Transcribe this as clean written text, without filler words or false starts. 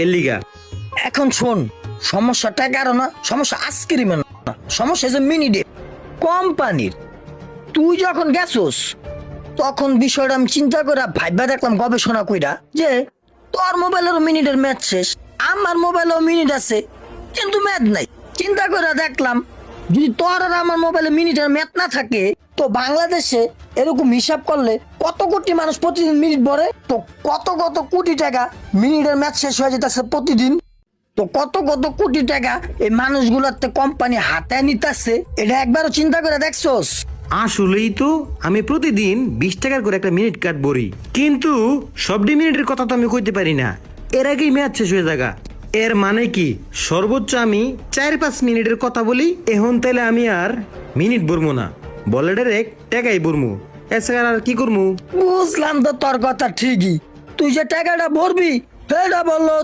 এর লিগা। এখন শোন, সমস্যাটা কারো না, সমস্যা আজকেরই মানে না, সমস্যা যে মিনিটে কোম্পানির। তুই যখন গেছোস তখন বিষয়টা আমি চিন্তা করে ভাইবা দেখলাম, গবেষণা কইরা, যে তোর মোবাইলেরও মিনিটের ম্যাচ শেষ, আমার মোবাইলেও মিনিট আছে কিন্তু ম্যাচ নাই। চিন্তা করে দেখলাম, যদি তোর আর আমার মোবাইলে মিনিটের ম্যাচ না থাকে, তো বাংলাদেশে এরকম হিসাব করলে কত কোটি মানুষ প্রতিদিন মিনিট ভরে, তো কত কত কোটি টাকা মিনিটের ম্যাচ শেষ হয়ে যেতেছে প্রতিদিন। তো কত কত কোটি টাকা এই মানুষগুলোতে কোম্পানি হাতে নিতেছে, এটা একবারও চিন্তা করে দেখছোস? আসলেই তো আমি প্রতিদিন 20 টাকার করে একটা মিনিট কাট ভরি, কিন্তু সবটি মিনিটের কথা তো আমি কইতে পারি না, এর আগেই ম্যাচ শেষ হয়ে যাগা। এর মানে কি সর্বোচ্চ আমি 4-5 মিনিটের কথা বলি। এখন তাহলে আমি আর মিনিট ভরবো না, বলে ডাইরেক্ট টাকাই ভরমু, এছাড়া আর কি করবো? বুঝলাম তো তোর কথা ঠিকই, তুই যে টাকাটা ভরবি সেটা বললো